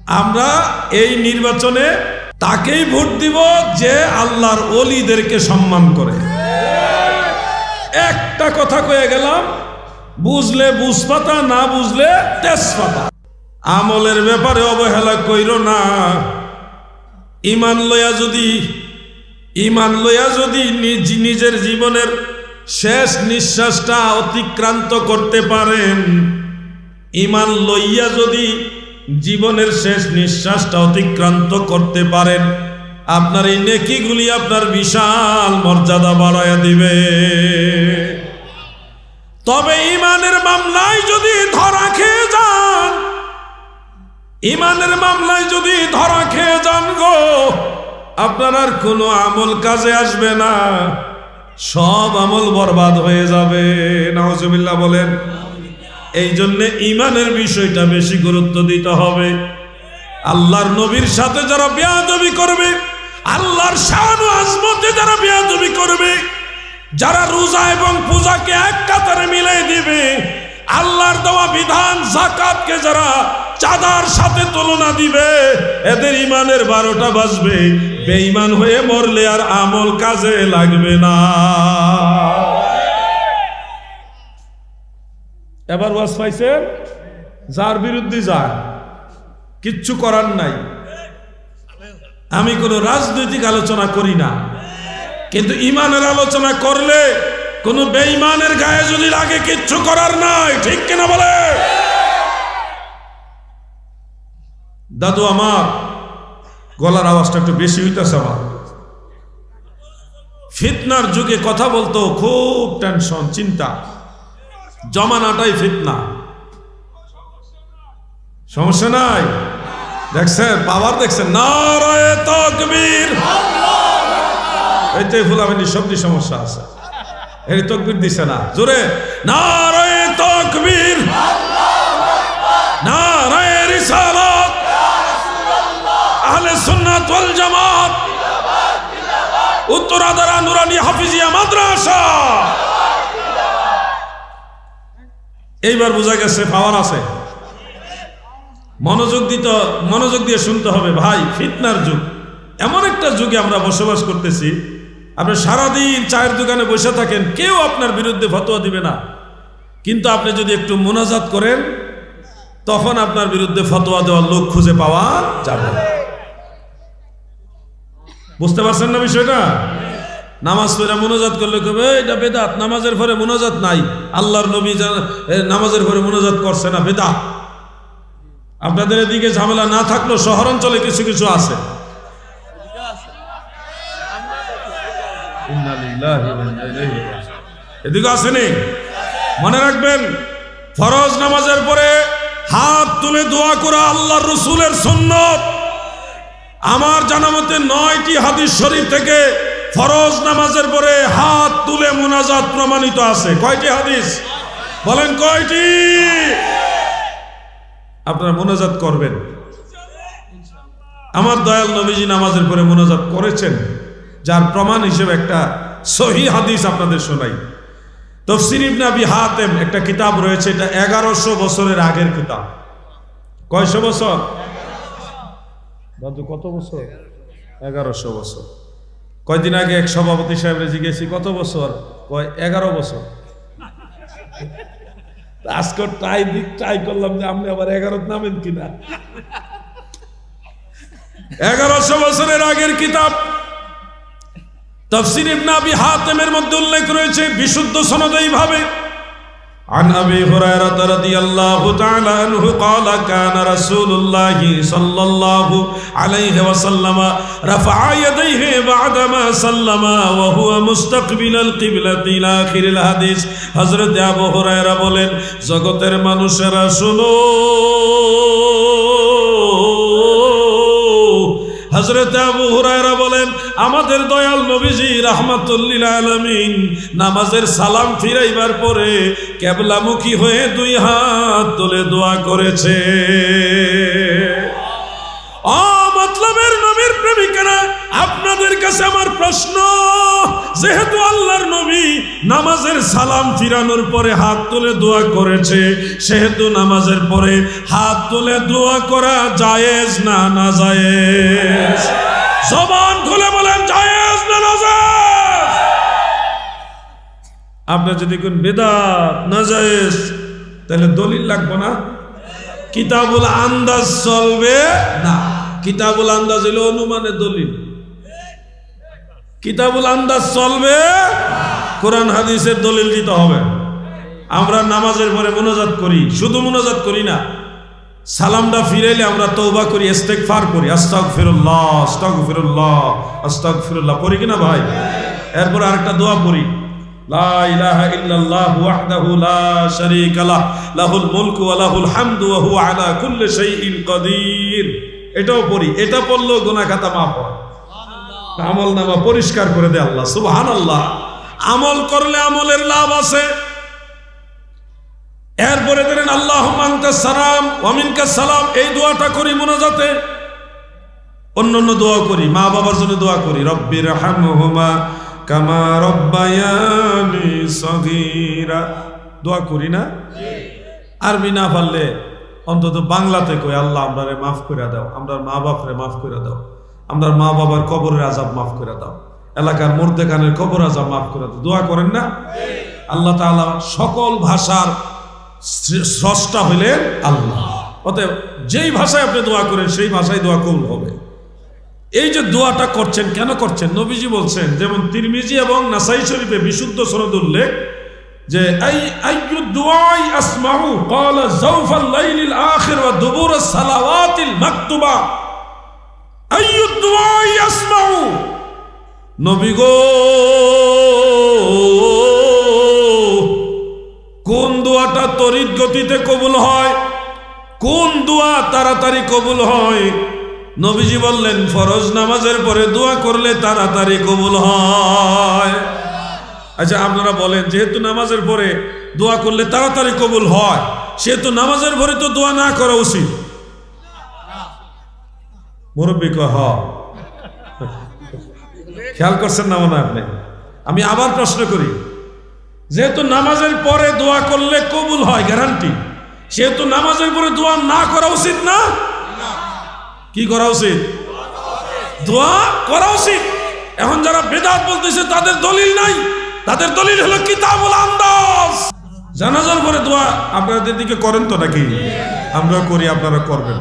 আমরা এই নির্বাচনে তাকেই ভোট দিব যে আল্লাহর ওলিদেরকে সম্মান করে। একটা কথা কয়ে গেলাম, বুঝলে বুঝপাতা, না বুঝলে তেজপাতা। আমলের ব্যাপারে অবহেলা কইরো না। ঈমান লইয়া যদি নিজের জীবনের শেষ নিঃশ্বাসটা অতিক্রান্ত করতে পারেন, ঈমান লইয়া যদি জীবনের শেষ নিঃশ্বাসটা অতিক্রান্ত করতে পারেন, আপনার এই নেকিগুলি আপনার বিশাল মর্যাদা বাড়াইয়া দিবে। তবে ঈমানের মামলায় যদি ধরা খেয়ে যান, ঈমানের মামলায় যদি ধরা খেয়ে যান গো, আপনার আর কোনো আমল কাজে আসবে না, সব আমল বরবাদ হয়ে যাবে। নাউজুবিল্লাহ বলেন। এই জন্য ঈমানের বিষয়টা বেশি গুরুত্ব দিতে হবে। আল্লাহর নবীর সাথে যারা বেয়াদবি করবে, আল্লাহর শান ও আজমতে যারা বেয়াদবি করবে, যারা রোজা এবং পূজাকে এক কাতারে মিলাই দিবে, আল্লাহর দেওয়া বিধান যাকাতকে যারা চাঁদার সাথে তুলনা দিবে, এদের ঈমানের 12টা বাজবে। বেঈমান হয়ে মরলে আর আমল কাজে লাগবে না। এবার ওয়াজ পাইছেন? যার বিরুদ্ধে যায় কিচ্ছু করার নাই। আমি কোনো রাজনৈতিক আলোচনা করি না, কিন্তু ঈমানের আলোচনা করলে কোন বেঈমানের গায়ে যদি লাগে কিচ্ছু করার নাই। ঠিক কিনা বলে? দাদু আমার গলার আওয়াজটা একটু বেশি হইতেছে। আমার ফিতনার যুগে কথা বলতো খুব টেনশন, চিন্তা, জমানাটাই ফিতনা। সমস্যা নাই? দেখছেন পাওয়ার, দেখছেন নারায়ে তাকবীর। এইটাই ফুলাবানি সবজি সমস্যা আছে, এই তাকবীর দিছে না জোরে। নারায়ে তাকবীর, নারায়ে রিসালাত, আহলে সুন্নাত ওয়াল জামাত, উত্তরাদারা নুরানি হাফিজিয়া মাদ্রাসা। এইবার বোঝা গেছে পাওয়ার আছে। মনোযোগ দিয়ে শুনতে হবে ভাই। ফিতনার যুগ, এমন একটা যুগে আমরা বসবাস করতেছি। আপনি সারাদিন চায়ের দোকানে বসে থাকেন, কেউ আপনার বিরুদ্ধে ফতোয়া দিবে না, কিন্তু আপনি যদি একটু মুনাজাত করেন, তখন আপনার বিরুদ্ধে ফতোয়া দেওয়ার লোক খুঁজে পাওয়া যাবে। বুঝতে পারছেন না বিষয়টা? নামাজ পড়ে মুনাজাত করলে কবে এটা বেদাত, নামাজের পরে মুনাজাত নাই, আল্লাহর নবী নামাজের পরে মুনাজাত করছে না, বেদাত। আপনাদের এদিকে ঝামেলা না থাকলেও শহরাঞ্চলে কিছু কিছু আছে। এদিকে আসেনি? মনে রাখবেন, ফরজ নামাজের পরে হাত তুলে দোয়া করা আল্লাহর রাসূলের সুন্নাত। আমার জানা মতে 9টি হাদিস শরীফ থেকে ফরজ নামাজের পরে হাত তুলে মুনাজাত প্রমাণিত আছে। কয়টি হাদিস বলেন? কয়টি? আপনারা মুনাজাত করবেন। আমার দয়াল নবীজি নামাজের পরে মুনাজাত করেছেন, যার প্রমাণ হিসেবে একটা সহিহ হাদিস আপনাদের শোনাই। তাফসীর ইবনে আবি হাতেম একটা কিতাব রয়েছে, এটা 1100 বছরের আগের কিতাব। কয়শো বছর? দাদু কত বছর? 1100 বছর। কয়দিন আগে এক সভাপতি সাহেবরে জিজ্ঞেসি কত বছর, কয় 11 বছর। আজকে ট্রাই করলাম যে আপনি আবার 11 নামেন কিনা। 1100 বছরের আগের কিতাব তাফসীর ইবনে আবি হাতেমের মধ্যে উল্লেখ রয়েছে বিশুদ্ধ সনদে এইভাবে, عن أبي هريرة رضي الله تعالى عنه قال كان رسول الله صلى الله عليه وسلم رفع يديه بعدما سلم وهو مستقبل القبلة إلى آخر الحديث। হযরত আবু হুরায়রা বলেন, জগতের মানুষেরা শুনো, হযরত আবু হুরায়রা বলেন, আমাদের দয়াল নবীজি রাহমাতুল লিল আলামিন নামাজের সালাম ফিরাইবার পরে কিবলামুখী হয়ে 2 হাত তুলে দোয়া করেছে। মতলবের নবীর প্রেমিকেরা, আপনাদের কাছে আমার প্রশ্ন, যেহেতু আল্লাহর নবী নামাজের সালাম ফিরানোর পরে হাত তুলে দোয়া করেছে, সেহেতু নামাজের পরে হাত তুলে দোয়া করা জায়েজ না নাজায়েজ? জবান খুলে বলেন, জায়েজ না নাজায়েজ? আপনার যদি কোন বেদাত নাজায়েজ, তাহলে দলিল লাগবে না, কিতাবুল আন্দাজ চলবে না। কিতাবুল আন্দাজ হলো অনুমানের দলিল, কিতাবুল আন্দাজ চলবে, কোরআন হাদিসের দলিল দিতে হবে। আমরা নামাজের পরে মুনাজাত করি, শুধু মুনাজাত করি না, সালামটা ফিরাইলে আমরা তওবা করি, ইস্তেগফার করি, আস্তাগফিরুল্লাহ আস্তাগফিরুল্লাহ আস্তাগফিরুল্লাহ পড়ি কিনা ভাই? এরপর আরেকটা দোয়া পড়ি, লা ইলাহা ইল্লাল্লাহু ওয়াহদাহু লা শারীকা লাহু লাহুল মুলকু ওয়া লাহুল হামদু ওয়া হুয়া আলা কুল্লি শাইইন কাদির। এটাও পড়ি, এটা পড়লেও গুনাহ খাতা মাফ হয়, আমল নামা পরিষ্কার করে দেয় আল্লাহ। সুবহানাল্লাহ। আমল করলে আমলের লাভ আছে। এরপরে দেন আল্লাহুম্মা আনতাস সালাম ওয়া মিনকাস সালাম, এই দোয়াটা করি মুনাজাতে। অন্যান্য দোয়া করি, মা বাবার জন্য দোয়া করি, রব্বির হামহুমা কামা রব্বায়ানি সগীরা, দোয়া করি না? আরবি না পারলে অন্তত বাংলাতে কই, আল্লাহ আমরারে মাফ করে দাও, আমরার মা বাপরে মাফ করে দাও, আমরার মা বাবার কবরের আযাব মাফ করে দাও, এলাকার মুর্দেখানের কবর আযাব মাফ করে দাও। দোয়া করেন না? আল্লাহ তাআলা সকল ভাষার স্রষ্টা হইলেন আল্লাহ। অতএব যেই ভাষায় আপনি দোয়া করেন সেই ভাষায় দোয়া কবুল হবে। এই যে দোয়াটা করছেন, কেন করছেন? নবীজি বলছেন, যেমন তিরমিজি এবং নাসাই শরীফে বিশুদ্ধ সনদ উল্লেখ, যে আইয়ু দুআই আসমাউ ক্বালা জাওফাল লাইলিল আখির ওয়া দুবুরাস সালাওয়াতিল মাকতুবা। আইয়ু দুআই আসমাউ, নবী গো কোন দোয়াটা তড়িৎ গতিতে কবুল হয়, কোন দোয়া তাড়াতাড়ি কবুল হয়? নবীজি বললেন, ফরজ নামাজের পরে দোয়া করলে তাড়াতাড়ি কবুল হয়। আচ্ছা আপনারা বলেন, যেহেতু নামাজের পরে দোয়া করলে তাড়াতাড়ি কবুল হয়, সেহেতু নামাজের পরে তো দোয়া না করা উচিত। মুরব্বী কহ, খেয়াল করছেন না মনে আপনি? আমি আবার প্রশ্ন করি, যেহেতু নামাজের পরে দোয়া করলে কবুল হয় গ্যারান্টি, সেহেতু নামাজের পরে দোয়া না করা উচিত না? কি করা উচিত? দোয়া করা উচিত। এখন যারা বেদাত বলতেছে তাদের দলিল নাই, তাদের দলিল হলো কিতাবুল আন্দাজ। জানাজার পরে দোয়া আপনাদের দিকে করেন তো নাকি? আমরা করি, আপনারা করবেন,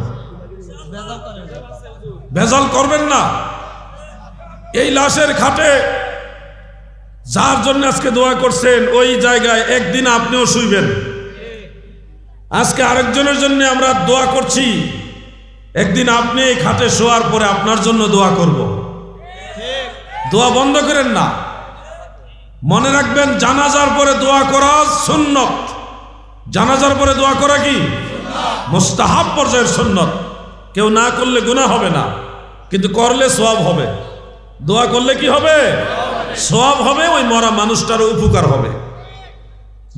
ভেজাল করবেন না। এই লাশের খাটে যার জন্য আজকে দোয়া করছেন, ওই জায়গায় একদিন আপনিও শুইবেন। আজকে আরেকজনের জন্য আমরা দোয়া করছি, একদিন আপনি এই খাটে শোয়ার পরে আপনার জন্য দোয়া করব। দোয়া বন্ধ করেন না। মনে রাখবেন, জানাজার পরে দোয়া করা সুন্নত। জানাজার পরে দোয়া করা কি? মুস্তাহাব পর্যায়ের সুন্নত। কেউ না করলে গুনাহ হবে না, কিন্তু করলে সওয়াব হবে। দোয়া করলে কি হবে? সওয়াব হবে, ওই মরা মানুষটারও উপকার হবে।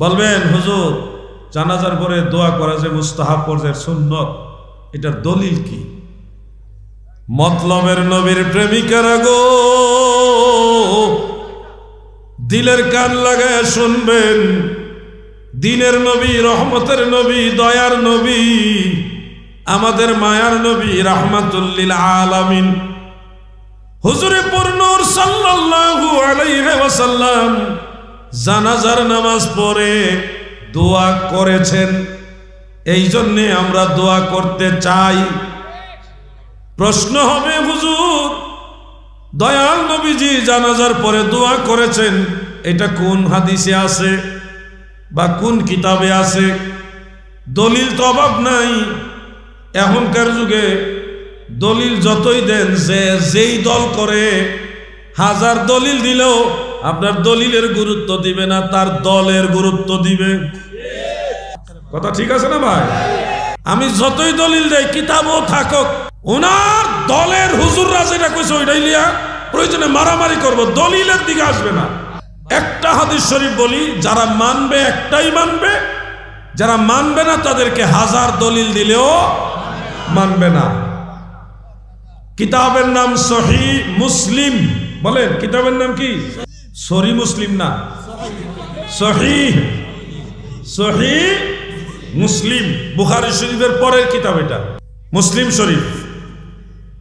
বলবেন, হুজুর জানাজার পরে দোয়া করা যে মুস্তাহাব পর্যায়ের সুন্নত, এটার দলিল কি? মতলবের নবীর প্রেমিকারা গো, দিলের কান লাগায় শুনবেন। দিনের নবী, রহমতের নবী, দয়ার নবী, আমাদের মায়ার নবী, রাহমাতুল লিল আলামিন হুজুরে পুরনূর সাল্লাল্লাহু আলাইহি ওয়াসাল্লাম জানাজার নামাজ পড়ে দোয়া করেছেন। এই জন্য আমরা দোয়া করতে চাই। প্রশ্ন হবে, হুজুর দয়াল নবীজি জানাজার পরে দোয়া করেছেন, এটা কোন হাদিসে আছে বা কোন কিতাবে আছে? দলিল তো অভাব নাই। এখনকার যুগে দলিল যতই দেন, যেই দল করে, হাজার দলিল দিলেও আপনার দলিলের গুরুত্ব দিবে না, তার দলের গুরুত্ব দিবে। কথা ঠিক আছে না ভাই? আমি যতই দলিল দেই, কিতাবও থাকুক, ওনার দলের হুজুররা যেটা কইছে ওইটাই লিয়া প্রয়োজনে মারামারি করব, দলিলের দিকে আসবে না। একটা হাদিস শরীফ বলি, যারা মানবে একটাই মানবে, যারা মানবে না তাদেরকে হাজার দলিল দিলেও মানবে না। কিতাবের নাম সহিহ মুসলিম। বলেন কিতাবের নাম কি? সহি মুসলিম না, সহিহ মুসলিম। বুখারী শরীফের পরের কিতাব এটা মুসলিম শরীফ।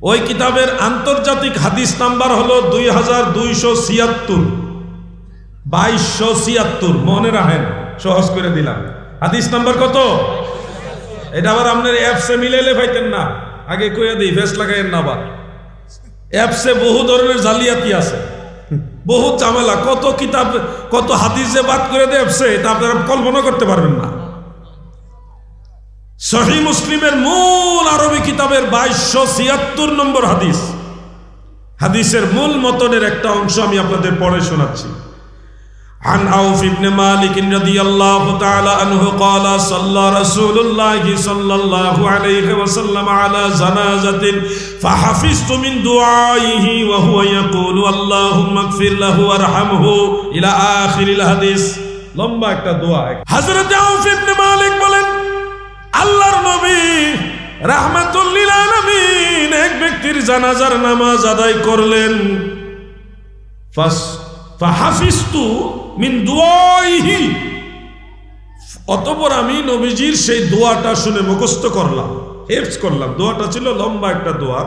ওই কিতাবের আন্তর্জাতিক হাদিস নাম্বার হলো 2276, 2276। মনে রাখেন, সহজ করে দিলাম। হাদিস নাম্বার কত? এটা আবার আপনার অ্যাপসে মিলাইলে পাইতেন না, আগে কইয়া দিই, ফেস লাগাইয়েন না। আবার অ্যাপসে বহু ধরনের জালিয়াতি আছে, বহু ঝামেলা, কত কিতাব কত হাদিস যে বাদ করে দেয় অ্যাপসে, এটা আপনারা কল্পনা করতে পারবেন না। সহিহ মুসলিমের মূল আরবি কিতাবের 2276 নম্বর হাদিস, হাদিসের মূল মতনের একটা অংশ আমি আপনাদের পড়ে শোনাচ্ছি। عن عوف بن مالك رضي الله تعالى عنه قال صلى رسول الله صلى الله عليه وسلم على جنازة فحفظت من دعائه وهو يقول اللهم اغفر له وارحمه إلى آخر الحديث। লম্বা একটা দোয়া। হযরত আউফ ইবনে মালিক বলেন, আল্লাহর নবী রাহমাতুল লিল আলামিন এক ব্যক্তির জানাজার নামাজ আদায় করলেন। ফাহাফিজতু মিন দুআইহি, অতঃপর আমি নবীজির সেই দোয়াটা শুনে মুখস্থ করলাম, হিফজ করলাম। দোয়াটা ছিল লম্বা একটা দোয়া,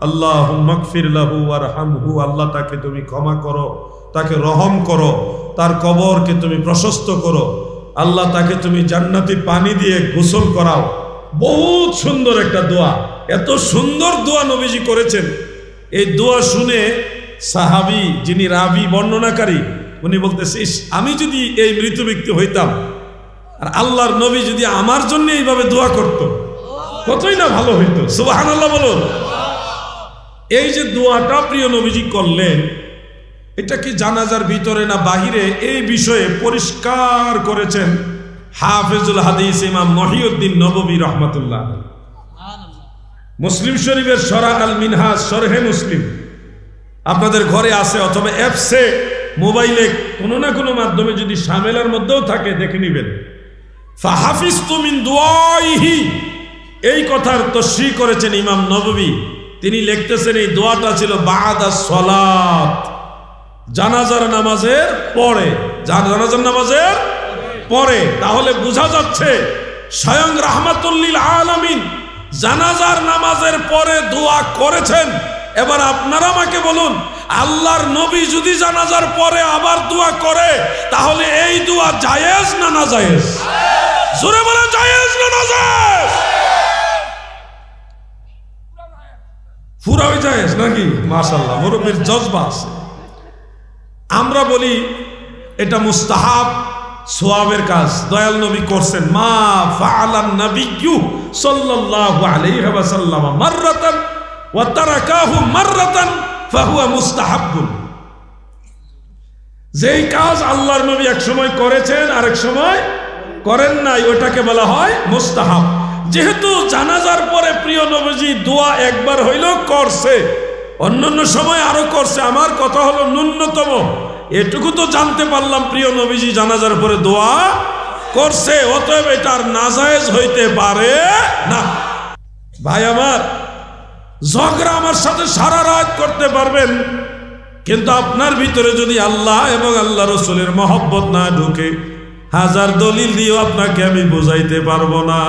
আল্লাহুম্মা গফির লাহু ওয়ারহামহু, আল্লাহ তাকে তুমি ক্ষমা করো, তাকে রহম করো, তার কবরকে তুমি প্রশস্ত করো, আল্লাহ তাকে তুমি জান্নাতি পানি দিয়ে গোসল করাও। বহুত সুন্দর একটা দোয়া, এত সুন্দর দোয়া নবীজি করেছেন। এই দোয়া শুনে সাহাবী যিনি রাবি বর্ণনাকারী, উনি বলতেছে, আমি যদি এই মৃত ব্যক্তি হইতাম আর আল্লাহর নবী যদি আমার জন্য এইভাবে দোয়া করত, কতই না ভালো হইতো। সুবহানাল্লাহ বলুন। এই যে দোয়াটা প্রিয় নবীজি করলেন, এটা কি জানাজার ভিতরে না বাহিরে, এই বিষয়ে পরিষ্কার করেছেন হাফেজুল হাদিস ইমাম মহিউদ্দিন নববী রহমাতুল্লাহ। মুসলিম শরীফের শরহ আল মিনহাজ, শরহে মুসলিম আপনাদের ঘরে আছে অথবা অ্যাপসে মোবাইলে কোনো না কোনো মাধ্যমে যদি শামেলার মধ্যেও থাকে দেখে নেবেন। ফাহাফিজতু মিন দুআইহি, এই কথার তশরিহ করেছেন ইমাম নববী। তিনি লিখতেছেন এই দোয়াটা ছিল বাদা সালাত, জানাজার নামাজের পরে, জানাজার নামাজের পরে। তাহলে বোঝা যাচ্ছে স্বয়ং রাহমাতুল লিল আলামিন জানাজার নামাজের পরে দোয়া করেছেন। এবার আপনারা আমাকে বলুন, আল্লাহর নবী যদি জানাজার পরে আবার দোয়া করে, তাহলে এই দোয়া জায়েজ না না জায়েজ? জোরে বলেন, জায়েজ না না জায়েজ? পুরাই জায়েজ নাকি? মাশাআল্লাহ, মুরব্বির জজবা আছে। আমরা বলি এটা মুস্তাহাব, সোয়াবের কাজ, দয়াল নবী করছেন। মা ফাআলান নাবিয়্যু সাল্লাল্লাহু আলাইহি ওয়াসাল্লাম মাররাতান ওয়া তারাকাহু মাররাতান ফাহুয়া মুস্তাহাব্বুন। যেই কাজ আল্লাহর নবী এক সময় করেছেন আরেক সময় করেন নাই, ওটাকে বলা হয় মুস্তাহাব। যেহেতু জানাজার পরে প্রিয় নবীজি দোয়া একবার হইলেও করছে, অন্যান্য সময় আরো করছে, আমার কথা হলো ন্যূনতম এটুকু তো জানতে পারলাম প্রিয় নবীজি জানাজার পরে দোয়া করছে, অতএব এটার নাজায়েজ হইতে পারে না। ভাই আমার, ঝগড়া আমার সাথে সারা রাত করতে পারবেন, কিন্তু আপনার ভিতরে যদি আল্লাহ এবং আল্লাহ রসুলের মহব্বত না ঢুকে, হাজার দলিল দিয়েও আপনাকে আমি বোঝাইতে পারবো না।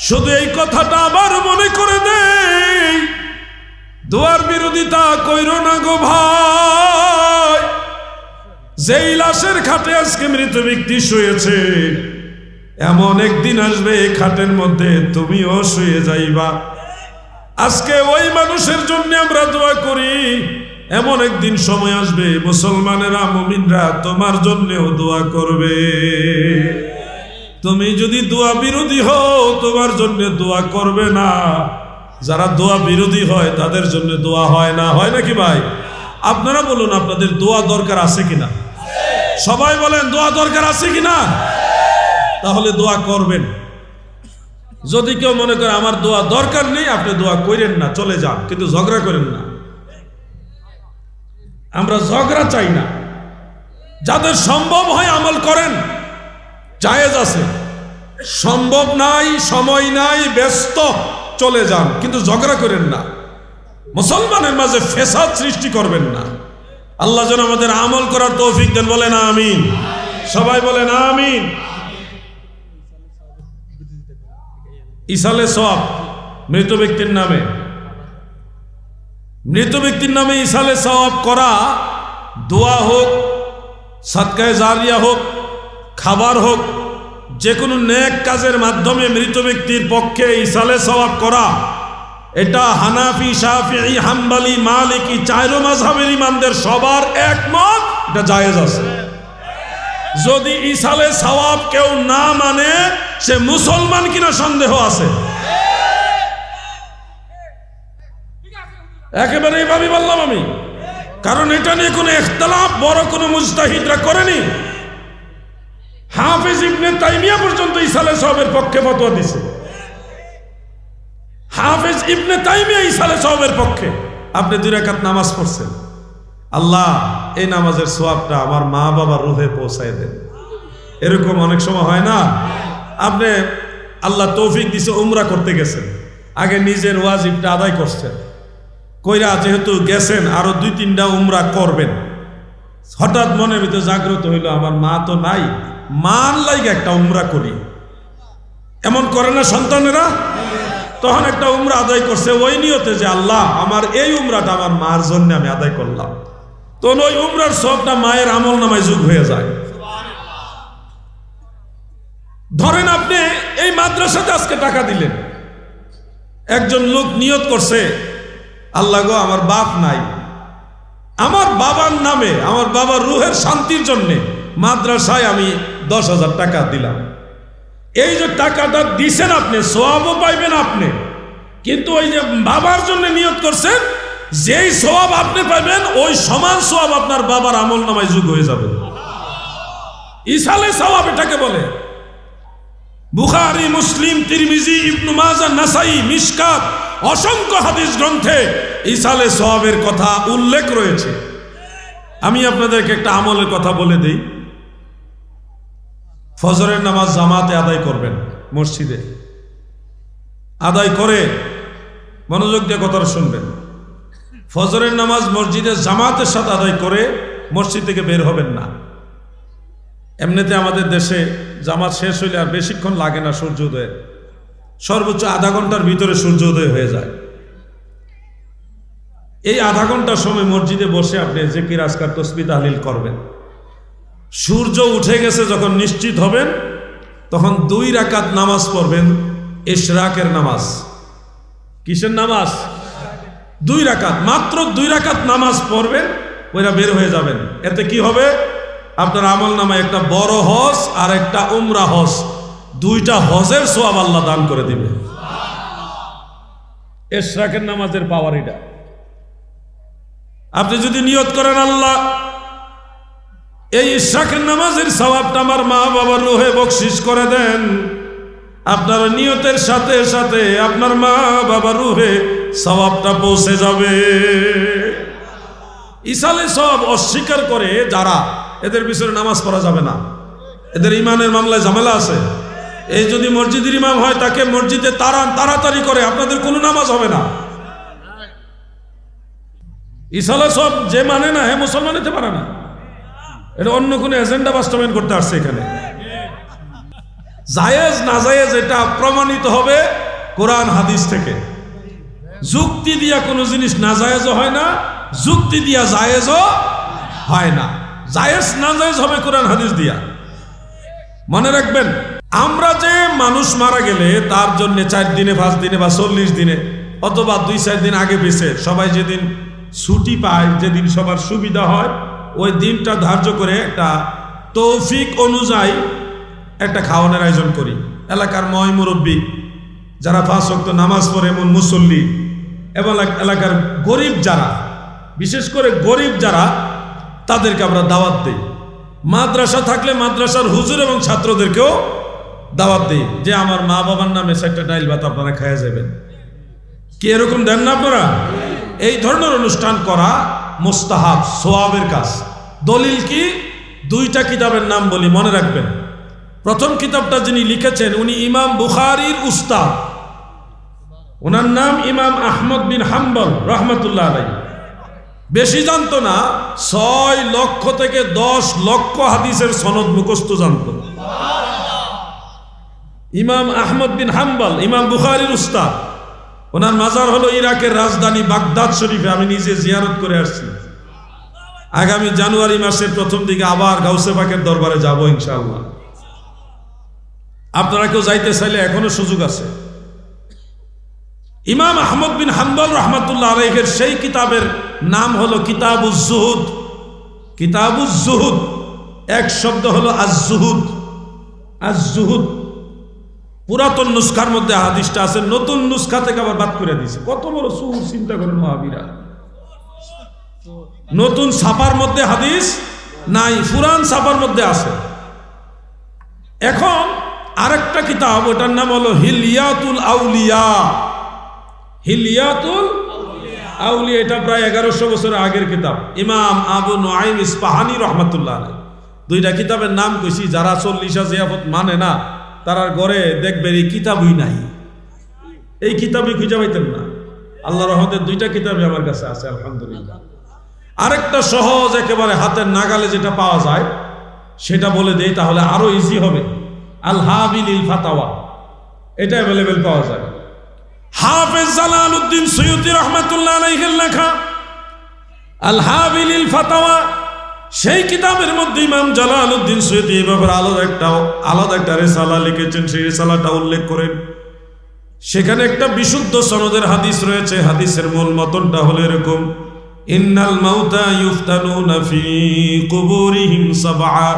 শুধু এই কথাটা আবার মনে করে দেই, দোয়ার বিরোধিতা কইরো না গো ভাই। যেই লাশের খাটে আজকে মৃত ব্যক্তি শুয়েছে, এমন একদিন আসবে এই খাটের মধ্যে তুমিও শুয়ে যাইবা। আজকে ওই মানুষের জন্য আমরা দোয়া করি, এমন একদিন সময় আসবে মুসলমানেরা, মুমিনরা তোমার জন্যও দোয়া করবে। তুমি যদি দোয়া বিরোধী হও, তোমার জন্য দোয়া করবে না। যারা দোয়া বিরোধী হয় তাদের জন্য দোয়া হয় না, হয় নাকি ভাই? আপনারা বলুন, আপনাদের দোয়া দরকার আছে কিনা? সবাই বলেন, দোয়া দরকার আছে কিনা? তাহলে দোয়া করবেন। যদি কেউ মনে করে আমার দোয়া দরকার নেই, আপনি দোয়া করেন না, চলে যান, কিন্তু ঝগড়া করেন না। আমরা ঝগড়া চাই না। যাদের সম্ভব হয় আমল করেন, জায়েজ আছে। সম্ভব নাই, সময় নাই, ব্যস্ত, চলে যান, কিন্তু ঝগড়া করেন না, মুসলমানের মাঝে ফেসাদ সৃষ্টি করবেন না। আল্লাহ যেন আমাদের আমল করার তৌফিক দেন, বলেন আমিন। সবাই বলেন আমিন। ইসালে সওয়াব মৃত ব্যক্তির নামে, মৃত ব্যক্তির নামে ইসালে সওয়াব করা, দোয়া হোক, সাদকায়ে জারিয়া হোক, খাবার হোক, যে কোনো নেক কাজের মাধ্যমে মৃত ব্যক্তির পক্ষে ইসালে সওয়াব করা, এটা হানাফি, শাফিঈ, হাম্বলি, মালিকি চাইরো মাযহাবের ইমামদের সবার একমত, এটা জায়েজ আছে। যদি ইসালে সওয়াব কেউ না মানে সে মুসলমান কিনা সন্দেহ আছে। একেবারে এইভাবে বললাম আমি, কারণ এটা নিয়ে কোনো ইখতিলাফ বড় কোনো মুজতাহিদরা করেনি। হাফেজ ইবনে তাইমিয়া পর্যন্ত ইসালে সওয়াবের পক্ষে ফতোয়া দিছে। হাফেজ ইবনে তাইমিয়া ইসালে সওয়াবের পক্ষে। আপনি 2 রাকাত নামাজ পড়ছেন, আল্লাহ এই নামাজের সওয়াবটা আমার মা বাবার রুহে পৌঁছায় দেন। এরকম অনেক সময় হয় না, আপনি আল্লাহ তৌফিক দিছে উমরা করতে গেছেন, আগে নিজের ওয়াজিবটা আদায় করছেন, কইরা যেহেতু গেছেন আরো 2-3টা উমরা করবেন, হঠাৎ মনের ভিতরে জাগ্রত হইল আমার মা তো নাই, মান লাইগা একটা উমরা করি। এমন করে না সন্তানেরা? তখন একটা উমরা আদায় করছে ওই নিয়তে যে আল্লাহ আমার এই উমরাটা আমার মার জন্য আমি আদায় করলাম, তো ওই উমরার সবটা মায়ের আমল নামায় যোগ হয়ে যায়। ধরেন আপনি এই মাদ্রাসাতে আজকে টাকা দিলেন, একজন লোক নিয়ত করছে আল্লাহ গো আমার বাপ নাই, আমার বাবার নামে, আমার বাবার রুহের শান্তির জন্য মাদ্রাসায় আমি 10,000 টাকা দিলাম। এই যে টাকাটা দিছেন আপনি, সওয়াবও পাইবেন আপনি, কিন্তু ওই যে বাবার জন্য নিয়ত করছেন, যেই সওয়াব আপনি পাইবেন ওই সমান সওয়াব আপনার বাবার আমল নামায় যোগ হয়ে যাবে। ইসালে সওয়াব এটাকে বলে। বুখারী, মুসলিম, তিরমিজি, ইবনে মাজাহ, নাসাই, মিশকাত অসংখ্য হাদিস গ্রন্থে ইসালে সওয়াবের কথা উল্লেখ রয়েছে। আমি আপনাদেরকে একটা আমলের কথা বলে দেই। ফজরের নামাজ জামাতে আদায় করবেন, মসজিদে আদায় করে মনোযোগ দিয়ে কথাটা শুনবেন। ফজরের নামাজ মসজিদে জামাতের সাথে আদায় করে মসজিদ থেকে বের হবেন না। এমনিতে আমাদের দেশে জামাত শেষ হইলে আর বেশিক্ষণ লাগে না সূর্যোদয়ে, সর্বোচ্চ আধা ঘন্টার ভিতরে সূর্যোদয় হয়ে যায়। এই আধা ঘন্টার সময় মসজিদে বসে আপনি জিকির, আজকার, তাসবিহ, তাহলিল করবেন। সূর্য উঠে গেছে যখন নিশ্চিত হবেন, তখন 2 রাকাত নামাজ পড়বেন, ইশরাকের নামাজ। কিসের নামাজ? 2 রাকাত, মাত্র 2 রাকাত নামাজ পড়বেন, ওইরা বের হয়ে যাবেন। এতে কি হবে? আপনার আমল নামায় একটা বড় হজ আর একটা উমরা হজ, 2টা হজের সওয়াব আল্লাহ দান করে দিবে। ইশরাকের নামাজের পাওয়ার এটা। আপনি যদি নিয়ত করেন আল্লাহ এই ইশরাকের নামাজের সওয়াবটা আমার মা বাবার রুহে বকশিশ করে দেন, আপনার নিয়তের সাথে সাথে আপনার মা বাবার রুহে সওয়াবটা পৌঁছে যাবে। ইসালে সওয়াব অস্বীকার করে যারা, এদের পিছনে নামাজ পড়া যাবে না, এদের ইমানের মামলায় ঝামেলা আছে। এই যদি মসজিদের ইমাম হয় তাকে মসজিদে তাড়াতাড়ি করে, আপনাদের কোনো নামাজ হবে না। ইসালে সওয়াব যে মানে না, হ্যাঁ মুসলমান হতে পারে না, এটা অন্য কোনো এজেন্ডা বাস্তবায়ন করতে আসছে এখানে। জায়েজ না জায়েজ এটা প্রমাণিত হবে কোরআন হাদিস থেকে। যুক্তি দিয়া কোনো জিনিস না জায়েজও হয় না, যুক্তি দিয়া জায়েজও হয় না। জায়েজ না জায়েজ হবে কোরআন হাদিস দিয়া। মনে রাখবেন, আমরা যে মানুষ মারা গেলে তার জন্য 4 দিনে, 5 দিনে বা 40 দিনে অথবা 2-4 দিন আগে পিছে সবাই যেদিন ছুটি পায়, যেদিন সবার সুবিধা হয়, ওই দিনটা ধার্য করে একটা তৌফিক অনুযায়ী একটা খাওয়ানোর আয়োজন করি। এলাকার ময় মুরব্বী যারা 5 ওয়াক্ত নামাজ পড়ে এমন মুসল্লি, এবং এলাকার গরিব যারা, বিশেষ করে গরিব যারা, তাদেরকে আমরা দাওয়াত দিই। মাদ্রাসা থাকলে মাদ্রাসার হুজুর এবং ছাত্রদেরকেও দাওয়াত দিই যে আমার মা বাবার নামে 4টা ডাইল ভাত আপনারা খাইয়া যাবেন। কি এরকম দেন না আপনারা? এই ধরনের অনুষ্ঠান করা মুস্তাহাব, সওয়াবের কাজ। দলিল কি? 2টা কিতাবের নাম বলি, মনে রাখবেন। প্রথম কিতাবটা যিনি লিখেছেন উনি ইমাম বুখারীর উস্তাদ, ওনার নাম ইমাম আহমদ বিন হাম্বল রহমতুল্লাহ আলাইহি। বেশি জানতো না, 6 লক্ষ থেকে 10 লক্ষ হাদিসের সনদ মুখস্থ জানতো। ইমাম আহমদ বিন হাম্বল, ইমাম বুখারীর উস্তাদ। ওনার মাজার হলো ইরাকের রাজধানী বাগদাদ শরীফে। আমি নিজে জিয়ারত করে আসছি। আগামী জানুয়ারি মাসের প্রথম দিকে আবার গাউসে পাকের দরবারে যাব ইনশাআল্লাহ। আপনারা কেউ যাইতে চাইলে এখনো সুযোগ আছে। ইমাম আহমদ বিন হাম্বল রহমতুল্লাহ আলাইহির সেই কিতাবের নাম হলো কিতাবুজ জুহুদ। কিতাবুজ জুহুদ এক শব্দ হলো আজ-জুহুদ। আজ-জুহুদ পুরাতন নুসখার মধ্যে হাদিসটা আছে, নতুন নুসখা থেকে আবার বাদ করে দিয়েছে। কত বড় সুর চিন্তা করেন ওয়াহাবীরা। নতুন ছাপার মধ্যে হাদিস নাই, পুরান ছাপার মধ্যে আছে। এখন আরেকটা কিতাব, ওটার নাম হলো হিলিয়াতুল আউলিয়া। হিলিয়াতুল আউলিয়া, এটা প্রায় 1100 বছর আগের কিতাব। ইমাম আবু নুআইম ইসফাহানি রহমাতুল্লাহ আলাইহি। দুইটা কিতাবের নাম কইছি, যারা 40 জিয়াফত মানে না তারার ঘরে দেখবেন এই কিতাবই নাই, এই কিতাবই খুঁজে পাইতেন না। আল্লাহর রহমতে দুইটা কিতাবই আমার কাছে আছে আলহামদুলিল্লাহ। আরেকটা সহজ একেবারে হাতের নাগালে যেটা পাওয়া যায় সেটা বলে দেই, তাহলে আরো ইজি হবে। আল হাবিলিল ফাতাওয়া, এটা অ্যাভেলেবেল পাওয়া যায়। হাফেজ জালালউদ্দিন সুয়ুতী রাহমাতুল্লাহ আলাইহির লেখা আল হাবিলিল ফাতাওয়া, সেই কিতাবের মধ্যে ইমাম জালালউদ্দিন সুয়ুতী এই ব্যাপারে আলাদা একটা রিসালা লিখেছেন। সেই রিসালাটা উল্লেখ করেন, সেখানে একটা বিশুদ্ধ সনদের হাদিস রয়েছে। হাদিসের মূল মতনটা হলো এরকম: ইন্নাল মাউতা ইউফতানুনা ফি কুবুরিহিম সাবআ।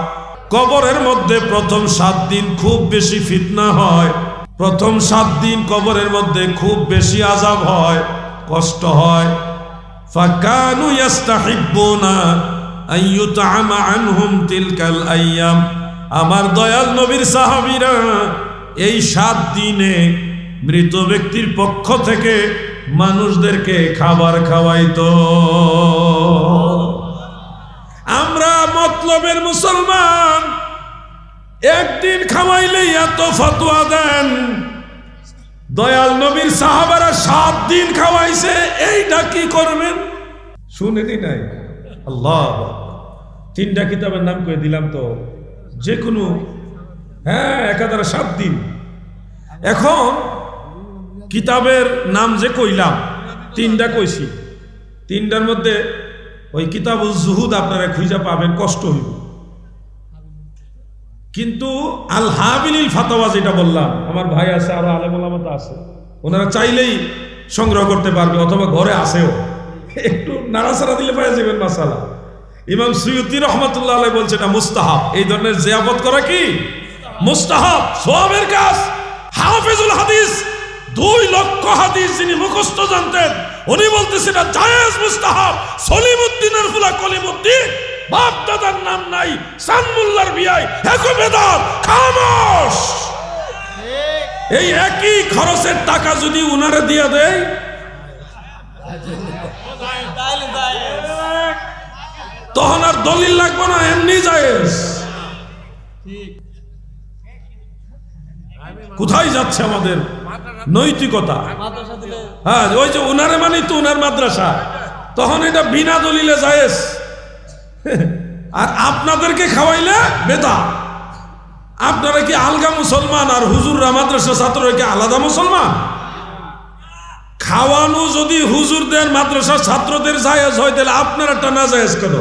কবরের মধ্যে প্রথম 7 দিন খুব বেশি ফিতনা হয়। প্রথম 7 দিন কবরের মধ্যে খুব বেশি আযাব হয়, কষ্ট হয়। ফাকানু ইস্তাহিব্বুনা আইয়ুতআমা আনহুম তিলকাল আইয়াম। আমার দয়াল নবীর সাহাবীরা এই 7 দিনে মৃত ব্যক্তির পক্ষ থেকে মানুষদেরকে খাবার খাওয়াইতো। আমরা মতলবের মুসলমান, একদিন খাওয়াইলেই এত ফতোয়া দেন। দয়াল নবীর সাহাবারা 7 দিন খাওয়াইছে, এইটা কি করবেন? শুনেনি নাই? আল্লাহ, 3টা কিতাবের নাম করে দিলাম তো, যে কোনো একাধারে 7 দিন। এখন কিতাবের নাম যে কইলাম 3টা কইছি, 3টার মধ্যে ওই কিতাবুজ জুহুদ আপনারা খুঁজে পাবেন, কষ্ট হইব। কিন্তু আল হাবিলিল ফাতাওয়া যেটা বললাম, আমার ভাই আছে, আরো আলেম ওলামা আছে, ওনারা চাইলেই সংগ্রহ করতে পারবে, অথবা ঘরে আসেও, একটু নাড়াচাড়া দিলে পাওয়া যাবেন মাসালা। ইমাম সুয়ুতী রহমাতুল্লাহ আলাইহি বলছে এটা মুস্তাহাব। এই ধরনের জিয়াফত করা কি মুস্তাহাব, সওয়াবের কাজ। হাফেজুল হাদিস 2 লক্ষ হাদিস যিনি মুখস্থ জানতেন, উনি বলতেছেন এটা জায়েজ মুস্তাহাব। সলিমউদ্দিনের ফুলা কলিমউদ্দিন, বাপ দাদার নাম নাই, সানমুল্লাহর বিয়াই, একই বেদাত। খামোশ। এই একই খরচের টাকা যদি উনারে দিয়ে দেয়, তখন আর দলিল লাগবে না, এমনি জায়েজ। কোথায় যাচ্ছে আমাদের নৈতিকতা? হ্যাঁ, ওই যে উনারে মানে তো উনার মাদ্রাসা, তখন এটা বিনা দলিলে জায়েজ। আর আপনাদেরকে খাওয়াইলে বেদাত। আপনারা কি আলগা মুসলমান, আর হুজুররা মাদ্রাসা ছাত্ররা কি আলাদা মুসলমান? খাওয়ানো যদি হুজুরদের মাদ্রাসার ছাত্রদের জায়েজ হয়, তাহলে আপনারটা না জায়েজ কেন?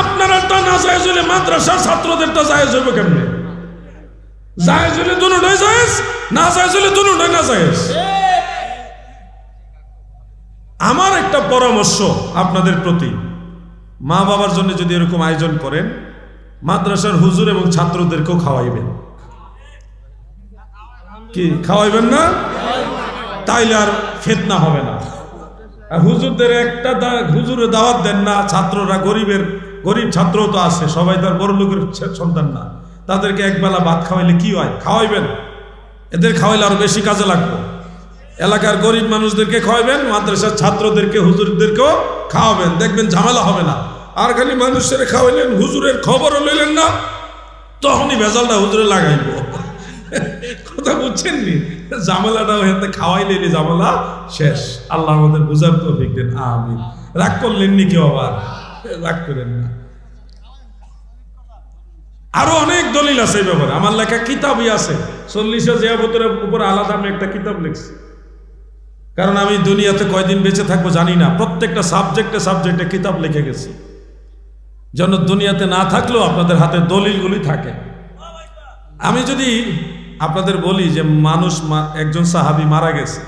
আপনারটা না জায়েজ হলে মাদ্রাসার ছাত্রদেরটা জায়েজ হবে কেমনে? জায়েজ হলে দুটোই জায়েজ, না জায়েজ হলে দুটোই না জায়েজ। আমার একটা পরামর্শ আপনাদের প্রতি, মা বাবার জন্য যদি এরকম আয়োজন করেন, মাদ্রাসার হুজুর এবং ছাত্রদেরকেও খাওয়াইবেন। কি খাওয়াইবেন না? তাইলে আর ফিতনা হবে না। আর হুজুরদের একটা হুজুরে দাওয়াত দেন না, ছাত্ররা গরিব ছাত্র তো আছে, সবাই তার বড় লোকের সন্তান না, তাদেরকে একবেলা ভাত খাওয়াইলে কি হয়? খাওয়াইবেন। এদের খাওয়াইলে আরো বেশি কাজে লাগবে। এলাকার গরিব মানুষদেরকে খাওয়াবেন, মাদ্রাসার ছাত্রদেরকে হুজুরদেরকেও খাওয়াবেন, দেখবেন ঝামেলা হবে না। আর খালি মানুষের খাওয়াইলেন, হুজুরের খবরও লইলেন না, তখনই ভেজালটা হুজুরে লাগাইব। কথা বুঝছেন নি? ঝামেলাটাও হেতে খাওয়াইলেনি, ঝামেলা শেষ। আল্লাহ আমাদের বুঝার তৌফিক দেন, আমিন। রাগ করলেন নি কেউ? আবার রাগ করেন না। আরো অনেক দলিল আছে এই ব্যাপারে, আমার লেখা কিতাবই আছে। 40 জিয়াবতের উপরে আলাদা আমি একটা কিতাব লিখছি, কারণ আমি দুনিয়াতে কয়দিন বেঁচে থাকবো জানি না। প্রত্যেকটা সাবজেক্টে কিতাব লিখে গেছি, যেন দুনিয়াতে না থাকলেও আপনাদের হাতে দলিলগুলি থাকে। আমি যদি আপনাদের বলি যে মানুষ, একজন সাহাবী মারা গেছে,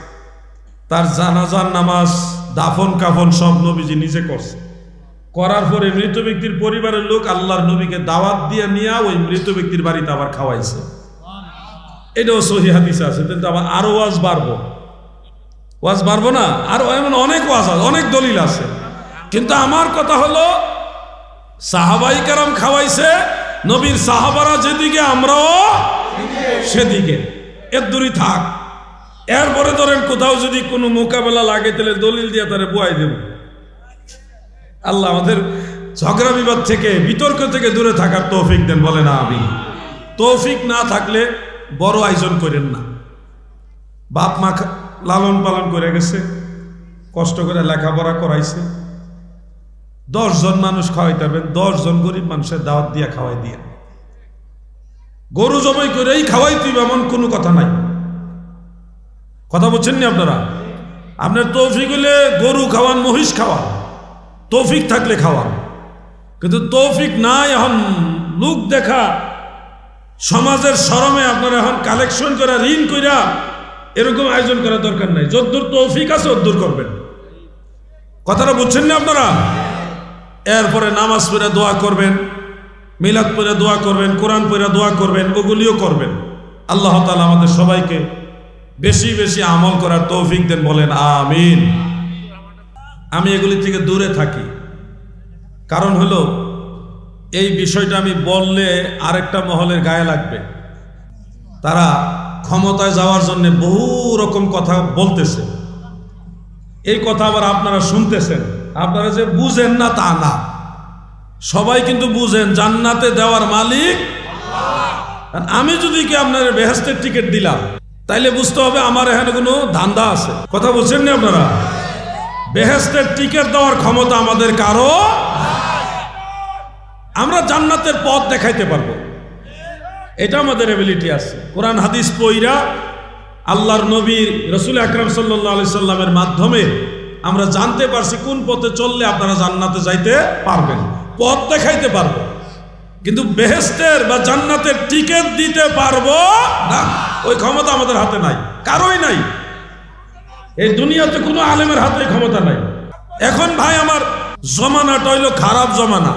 তার জানাজার নামাজ, দাফন কাফন সব নবীজি নিজে করছে। করার পরে মৃত ব্যক্তির পরিবারের লোক আল্লাহর নবীকে দাওয়াত দিয়ে নিয়ে ওই মৃত ব্যক্তির বাড়িতে আবার খাওয়াইছে। এটাও সহিহ হাদিসে আছে। কিন্তু আবার আরো ওয়াজ বাড়বো না, আরো এমন অনেক ওয়াজ আছে, অনেক দলিল আছে। কিন্তু আমার কথা হলো, সাহাবাই কেরাম খাওয়াইছে, নবীর সাহাবারা যেদিকে আমরাও সেদিকে, এর দূরই থাক। এরপরে ধরেন কোথাও যদি কোনো মোকাবেলা লাগে, তাহলে দলিল দিয়ে তারা বুয়াই দেব। আল্লাহ আমাদের ঝগড়া বিবাদ থেকে, বিতর্ক থেকে দূরে থাকার তৌফিক দেন, বলে না আমি। তৌফিক না থাকলে বড় আয়োজন করেন না। বাপ মা লালন পালন করে গেছে, কষ্ট করে লেখাপড়া করাইছে, 10 জন মানুষ খাওয়াইতে পারবেন, 10 জন গরিব মানুষের দাওয়াত দিয়ে খাওয়াই দিয়ে। গরু জবাই করেই খাওয়াই তুই, এমন কোনো কথা নাই। কথা বলছেন নি আপনারা? আপনার তৌফিক হলে গরু খাওয়ান, মহিষ খাওয়ান, তৌফিক থাকলে খাওয়ান। কিন্তু তৌফিক নাই, এখন লোক দেখা, সমাজের শরমে আপনারা এখন কালেকশন করে ঋণ কইরা এরকম আয়োজন করার দরকার নাই। যদ্দূর তৌফিক আছে ওদ্দূর করবেন। কথাটা বুঝছেন না আপনারা? এরপরে নামাজ পড়ে দোয়া করবেন, মিলাদ পড়ে দোয়া করবেন, কোরআন পড়ে দোয়া করবেন, ওগুলিও করবেন। আল্লাহ তাআলা আমাদের সবাইকে বেশি বেশি আমল করার তৌফিক দেন, বলেন আমিন। আমি এগুলি থেকে দূরে থাকি, কারণ হলো এই বিষয়টা আমি বললে আরেকটা মহলের গায়ে লাগবে। তারা ক্ষমতায় যাওয়ার জন্য বহু রকম কথা বলতেছে। এই কথা আবার আপনারা শুনতেছেন। আপনারা যে বুঝেন না তা না, সবাই কিন্তু বুঝেন জান্নাতে দেওয়ার মালিক আল্লাহ। আমি যদি কি আপনার বেহেশতের টিকিট দিলাম, তাইলে বুঝতে হবে আমার এখানে কোনো ধান্দা আছে। কথা বলছেন না আপনারা? বেহেশতের টিকিট দেওয়ার ক্ষমতা আমাদের কারো। আমরা জান্নাতের পথ দেখাইতে পারবো, এটা আমাদের এবিলিটি আছে। কোরআন হাদিস পইরা আল্লাহর নবী রাসূল আকরাম সাল্লাল্লাহু আলাইহি সাল্লামের মাধ্যমে আমরা জানতে পারছি কোন পথে চললে আপনারা জান্নাতে যাইতে পারবেন, পথ দেখাইতে পারবো। কিন্তু বেহেশতের বা জান্নাতের টিকিট দিতে পারবো না, ওই ক্ষমতা আমাদের হাতে নাই, কারোই নাই। এই দুনিয়াতে কোনো আলেমের হাতে ক্ষমতা নাই। এখন ভাই আমার জমানাটা হইলো খারাপ জমানা।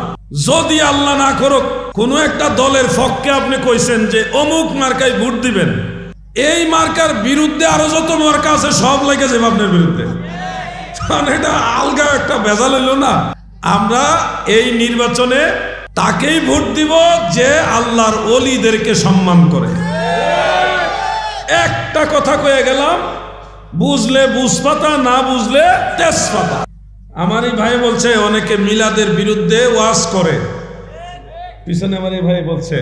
যদি আল্লাহ না করুক কোনো একটা দলের পক্ষে আপনি কইছেন যে অমুক মার্কায় ভোট দিবেন, এই মার্কার বিরুদ্ধে আরো যত মার্কা আছে সব লেগে যাবে আপনার বিরুদ্ধে। এটা আলগা একটা ভেজাল হইল না? আমরা এই নির্বাচনে তাকেই ভোট দিব যে আল্লাহর ওলিদেরকে সম্মান করে। একটা কথা কয়ে গেলাম, বুঝলে বুঝপাতা, না বুঝলে তেজপাতা। আমার এই ভাই বলছে অনেকে মিলাদের বিরুদ্ধে ওয়াজ করে, পিছনে আমার এই ভাই বলছে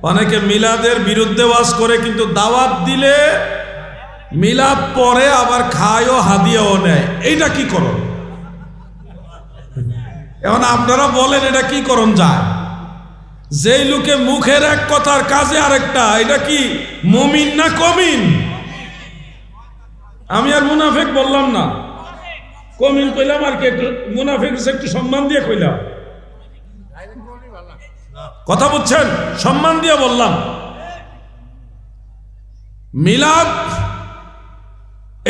অনেকে মিলাদের বিরুদ্ধে ওয়াজ করে, কিন্তু দাওয়াত দিলে মিলাদ পরে আবার খায়ও হাদিয়াও নেয়। এইটা কি করণ? এখন আপনারা বলেন এটা কি করণ যায়? যেই লোকে মুখের এক কথার কাজে আরেকটা, এটা কি মুমিন না কমিন? আমি আর মুনাফিক বললাম না, কমিন কইলাম, আর কি একটু মুনাফিক একটু সম্মান দিয়ে কইলাম। কথা বুঝছেন? সম্মান দিয়ে বললাম। মিলাদ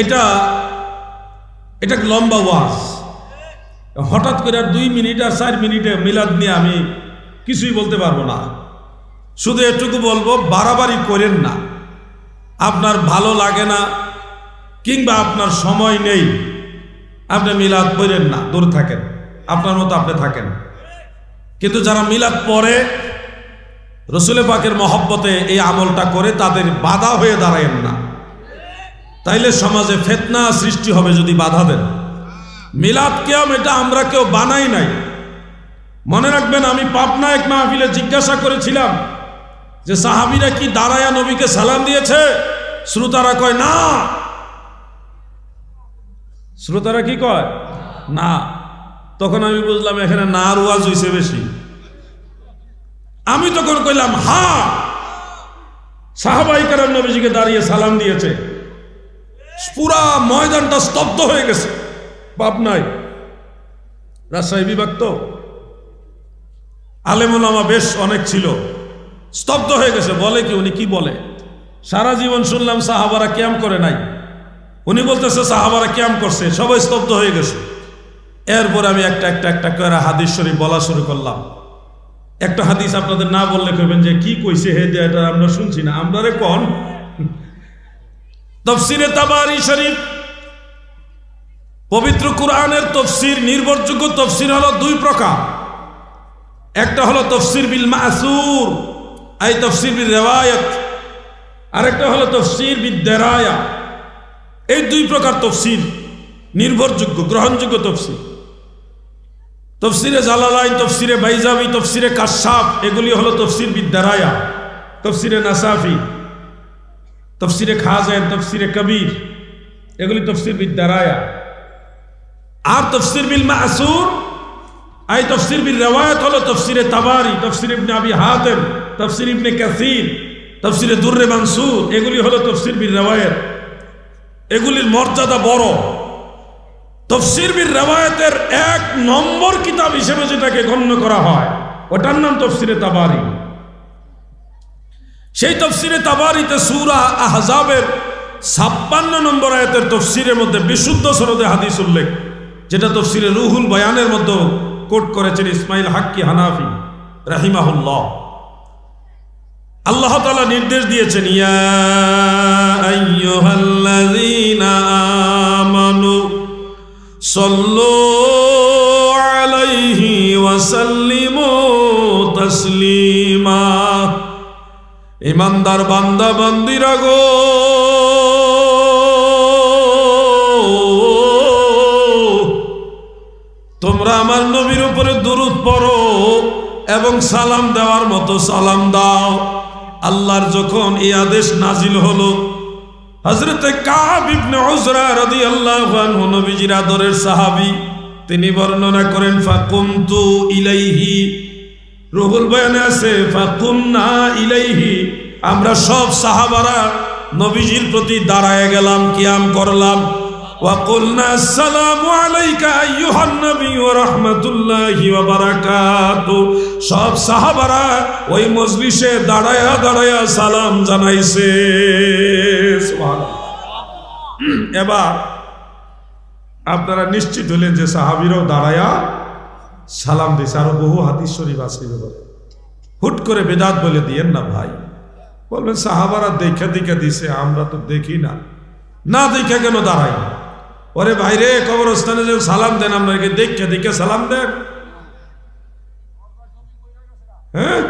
এটা লম্বা ওয়াজ। হঠাৎ করে 2 মিনিট আর 4 মিনিটে মিলাদ নিয়ে আমি কিছুই বলতে পারবো না। শুধু এটুকু বলবো, বাড়াবাড়ি করেন না। আপনার ভালো লাগে না কিংবা আপনার সময় নেই, আপনি মিলাদ পড়েন না, দূর থাকেন, আপনার মতো আপনি থাকেন। কিন্তু যারা মিলাদ পড়ে, রসুল পাকের মহব্বতে এই আমলটা করে, তাদের বাধা হয়ে দাঁড়ায়েন না, তাইলে সমাজে ফিতনা সৃষ্টি হবে যদি বাধা দেন। মিলাদ কিয়াম এটা আমরা কেউ বানাই নাই। মনে রাখবেন, আমি পাবনা এক মাহফিলে জিজ্ঞাসা করেছিলাম যে সাহাবীরা কি দাঁড়ায়া নবীকে সালাম দিয়েছে? শ্রোতারা কয় না, শ্রোতারা কি কয় না। তখন আমি বুঝলাম এখানে না আর ওয়াজ হইছে বেশি। আমি তখন কইলাম হ্যাঁ, সাহাবায়ে কেরাম নবীজিকে দাঁড়িয়ে সালাম দিয়েছে। পুরা ময়দানটা স্তব্ধ হয়ে গেছে। পাবনায় রাজশাহী বিভাগ তো আলেম ওলামা বেশ অনেক ছিল, স্তব্ধ হয়ে গেছে। বলে কি, উনি কি বলে? সারা জীবন শুনলাম সাহাবারা কিয়াম করে নাই, উনি বলতেছে সাহাবারা কিয়াম করছে, সবাই স্তব্ধ হয়ে গেছে। এরপর আমি একটা করে হাদিস শরীফ বলা শুরু করলাম। একটা হাদিস আপনাদের না বললে কইবেন যে কি কইছে হে, এটা আমরা শুনছি না, আমরা রে কোন তাফসীরে তাবারী শরীফ, পবিত্র কুরআনের তাফসীর, নির্ভরযোগ্য তাফসীর হলো দুই প্রকার। একটা হলো তাফসীর বিল মাসুর, এই তাফসীর বিল রিওয়ায়াত, আরেকটা হলো তাফসীর বিদ দিরায়া। এই দুই প্রকার তাফসীর নির্ভরযোগ্য, গ্রহণযোগ্য তাফসীর। তাফসীরে জালালাইন, তাফসীরে বাইজাবি, তাফসীরে কাশশাফ, এগুলি হলো তাফসীর বিদ দিরায়া। তাফসীরে নাসাফি, তাফসীরে খাজান, তাফসীরে কবির, এগুলি তাফসীর বিদ দিরায়া। আর তাফসীর বিল মাসুর, এই তাফসীর বিল রিওয়ায়াত হলো তাফসীরে তাবারী, তাফসীর ইবনে আবি হাতিম, তাফসীর ইবনে কাসীর, তাফসীরে দুররে মানসুর, এগুলি হলো তাফসীর বিল রিওয়ায়াত। এগুলির মর্যাদা বড়। তাফসীর বিল রিওয়ায়াতের 1 নম্বর কিতাব হিসেবে যেটাকে গণ্য করা হয়, ওটার নাম তাফসীরে তাবারী। সেই তাফসীরে তাবারীতে সূরা আহজাবের 56 নম্বর আয়াতের তাফসীরের মধ্যে বিশুদ্ধ সনদে হাদিস উল্লেখ, যেটা তাফসীরে রুহুল বয়ানের মধ্যে কোট করেছেন ইসমাইল হাক্কি হানাফি রাহিমাহুল্লাহ। আল্লাহ তাআলা নির্দেশ দিয়েছেন, ইয়া আইয়ুহাল্লাযীনা আমানু সাল্লু আলাইহি ওয়া সাল্লিমু তাসলিমা। ইমানদার বান্দা বান্দিরা গো, তোমরা আমার নবীর উপরে দুরূদ পড়ো এবং সালাম দেওয়ার মতো সালাম দাও। আল্লাহর যখন এই আদেশ নাজিল হলো, হযরতে কাব ইবনে উজরা রাদিয়াল্লাহু আনহু নবীজির আদরের সাহাবী, তিনি বর্ণনা করেন ফাকুমতু ইলাইহি, রুহুল বয়ানে আছে ফাকুমনা ইলাইহি, আমরা সব সাহাবারা নবীজির প্রতি দাঁড়ায় গেলাম, কিয়াম করলাম। ওয়া কুলনা আসসালামু আলাইকা আইয়ুহান নবী ওয়া রাহমাতুল্লাহি ওয়া বারাকাতু, সব সাহাবারা ওই মজলিসে দাঁড়ায়া দাঁড়ায়া সালাম জানাইছে। সুবহানাল্লাহ। এবার আপনারা নিশ্চিত হলেন যে সাহাবীরাও দাঁড়ায়া সালাম দিয়েছে। আরো বহু হাদিস শরীফ আছে। হুট করে বেদাত বলে দিয়েন না ভাই। বলবেন সাহাবারা দেখে দেখে দিছে, আমরা তো দেখি না। না দেখে কেন দাঁড়াই? ওরে ভাইরে, কবরস্থানে যে সালাম দেন আপনাকে দেখে দেখে সালাম দেন? হ্যাঁ,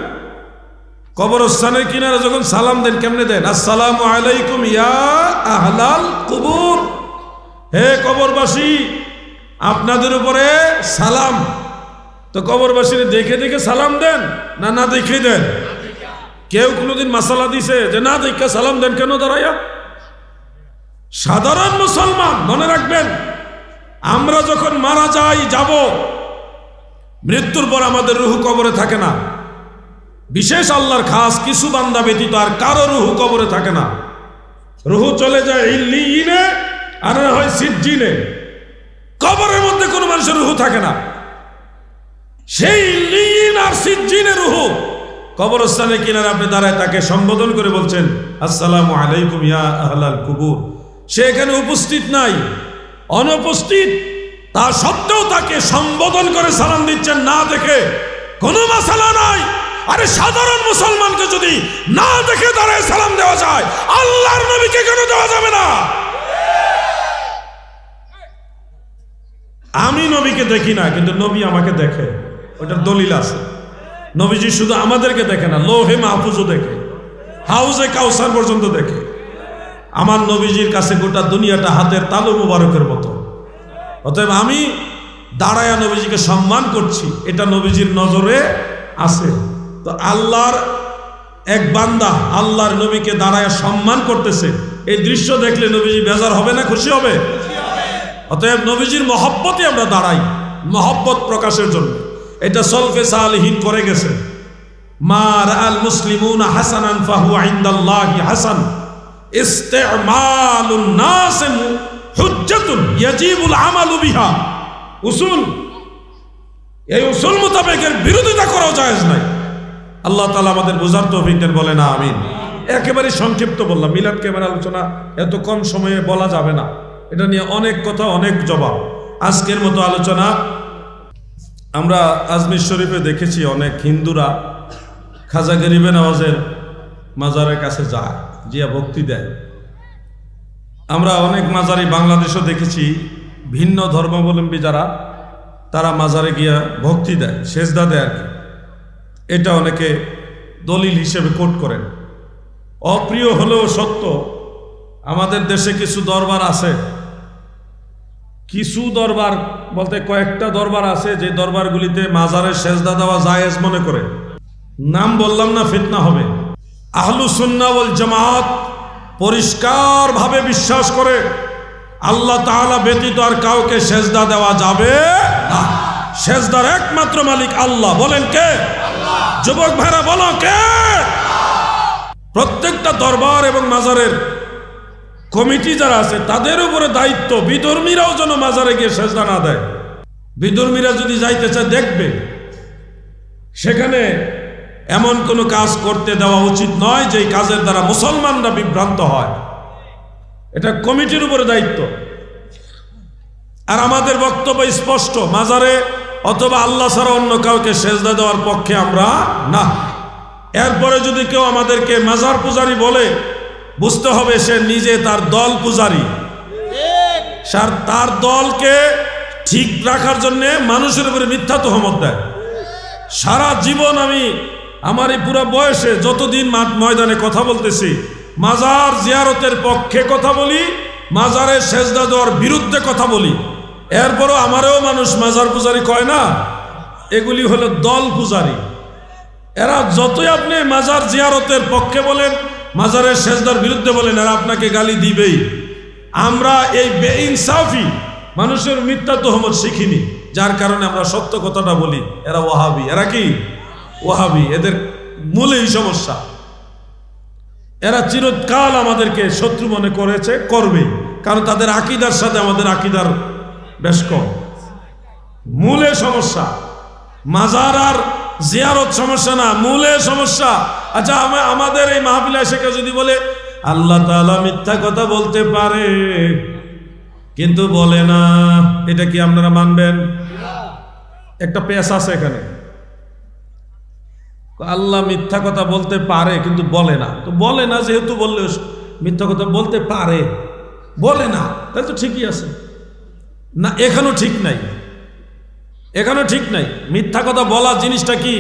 কবরস্থানের কিনারে যখন সালাম দেন কেমনে দেন? আসসালামু আলাইকুম ইয়া আহলাল কুবুর, হে কবরবাসী আপনাদের উপরে সালাম। তো কবরবাসীর দেখে দেখে সালাম দেন না না দেখে দেন? কেউ কোনোদিন মাসালা দিছে যে না দেখে সালাম দেন কেন দাঁড়াইয়া? সাধারণ মুসলমান মনে রাখবেন, আমরা যখন মারা যাই, যাব, মৃত্যুর পর আমাদের রুহু কবরে থাকে না। বিশেষ আল্লাহর খাস কিছু বান্দা ব্যতীত আর কারো রুহু কবরে থাকে না। রুহু চলে যায় ইল্লিয়িনে আর হয় সিজ্জিনে। কবরের মধ্যে কোনো মানুষের রুহু থাকে না। সেই ইল্লিয়িন আর সিজ্জিনে রুহু কবরস্থানে কিনারে আপনি দাঁড়ায় তাকে সম্বোধন করে বলছেন আসসালামু আলাইকুম ইয়া আহলাল কুবুর। সে এখানে উপস্থিত নাই, অনুপস্থিত, তা সত্ত্বেও তাকে সম্বোধন করে সালাম দিচ্ছেন না দেখে। কোনো মাসালা নাই। আরে সাধারণ মুসলমানকে যদি না দেখে দাঁড়ায় সালাম দেওয়া যায়, আল্লাহর নবীকে কেন দেওয়া যাবে না? আমি নবীকে দেখি না, কিন্তু নবী আমাকে দেখে, ওটার দলিল আছে। নবীজি শুধু আমাদেরকে দেখে না, লোহে মাহফুজও দেখে, হাউজে কাউসার পর্যন্ত দেখে। আমার নবীজির কাছে গোটা দুনিয়াটা হাতের তালু মুবারকের মতো। অতএব আমি দাঁড়ায়া নবীজিকে সম্মান করছি, এটা নবীজির নজরে আছে। তো আল্লাহর এক বান্দা আল্লাহর নবীকে দাঁড়ায়া সম্মান করতেছে, এই দৃশ্য দেখলে নবীজি বেজার হবে না খুশি হবে? অতএব নবীজির মহব্বতে আমরা দাঁড়াই, মহব্বত প্রকাশের জন্য। এটা সলফে সালিহিন করে গেছে। মা রাআল মুসলিমুনা হাসানান ফাহুয়া ইনদাল্লাহি হাসান, ইস্তিমালুন নাস হুজ্জাতুন ইয়াজিবুল আমালু বিহা। উসুল, এই উসুল মোতাবেকের বিরোধিতা করা জায়েজ নাই। আল্লাহ তাআলা আমাদের বোঝার তৌফিক দেন, বলে না আমিন। একেবারে সংক্ষিপ্ত বললাম, মিলাদ ক্যামেরা আলোচনা এত কম সময়ে বলা যাবে না, এটা নিয়ে অনেক কথা অনেক জবাব। আজকের মতো আলোচনা আমরা আজমির শরীফে দেখেছি অনেক হিন্দুরা খাজা গরিবে নওয়াজের মাজারের কাছে যায়, জিয়া ভক্তি দেয়। আমরা অনেক মাজারি বাংলাদেশও দেখেছি, ভিন্ন ধর্মাবলম্বী যারা তারা মাজারে গিয়া ভক্তি দেয়, সেজদা দেয় আর কি। এটা অনেকে দলিল হিসেবে কোট করেন। অপ্রিয় হলেও সত্য, আমাদের দেশে কিছু দরবার আছে, কিছু দরবার বলতে কয়েকটা দরবার আছে যে দরবারগুলিতে মাজারের সেজদা দেওয়া জায়েজ মনে করে। নাম বললাম না, ফিতনা হবে। আহলুস সুন্নাহ ওয়াল জামাত পরিষ্কার ভাবে বিশ্বাস করে আল্লাহ তাআলা ব্যতীত আর কাউকে সেজদা দেওয়া যাবে না। সেজদার একমাত্র মালিক আল্লাহ। বলেন কে? আল্লাহ। যুবক ভাইরা বলো কে? প্রত্যেকটা দরবার এবং মাজারের কমিটি যারা আছে তাদের উপরে দায়িত্ব বিধর্মীরাও যেন মাজারে গিয়ে সেজদা না দেয়। বিধর্মীরা যদি যাইতে চায় দেখবে, সেখানে এমন কোনো কাজ করতে দেওয়া উচিত নয় যে কাজের দ্বারা মুসলমানরা বিভ্রান্ত হয়। এটা কমিটির উপরে দায়িত্ব। আর আমাদের বক্তব্য স্পষ্ট, মাজারে অথবা আল্লাহ ছাড়া অন্য কাউকে সেজদা দেওয়ার পক্ষে আমরা না। এরপরে যদি কেউ আমাদেরকে মাজার পূজারী বলে, বুঝতে হবে সে নিজে তার দল পূজারী। তার দলকে ঠিক রাখার জন্য মানুষের উপরে মিথ্যা তহমত দেয়। সারা জীবন আমি আমার এই পুরো বয়সে যতদিন মাঠ ময়দানে কথা বলতেছি, মাজার জিয়ারতের পক্ষে কথা বলি, মাজারে সেজদা দেওয়ার বিরুদ্ধে কথা বলি। এরপরও আমারও মানুষ মাজার পূজারী কয় না, এগুলি হলো দল পূজারী। এরা যতই আপনি মাজার জিয়ারতের পক্ষে বলেন, মাজারের সেজদার বিরুদ্ধে বলেন, এরা আপনাকে গালি দিবেই। আমরা এই বেইনসাফি মানুষের মিথ্যা তহমত শিখিনি, যার কারণে আমরা সত্য কথাটা বলি। এরা ওয়াহাবি। এরা কি? ওয়াহাবি। এদের মূলেই সমস্যা। এরা চিরকাল আমাদেরকে শত্রু মনে করেছে, করবে, কারণ তাদের আকীদার সাথে আমাদের আকীদার বেশ কম। মূলে সমস্যা। মাজার আর জিয়ারত সমস্যা না, মূলে সমস্যা। আচ্ছা, আমাদের এই মাহফিলে এসে কেউ যদি বলে আল্লাহ তাআলা মিথ্যা কথা বলতে পারে কিন্তু বলে না, এটা কি আপনারা মানবেন? একটা পেশ আছে এখানে, আল্লাহ মিথ্যা কথা বলতে পারে কিন্তু বলে না। তো বলে না যেহেতু, বললে মিথ্যা কথা বলতে পারে, বলে না, তাহলে তো ঠিকই আছে না? এখানেও ঠিক নাই, এখানেও ঠিক নাই। মিথ্যা কথা বলা জিনিসটা কি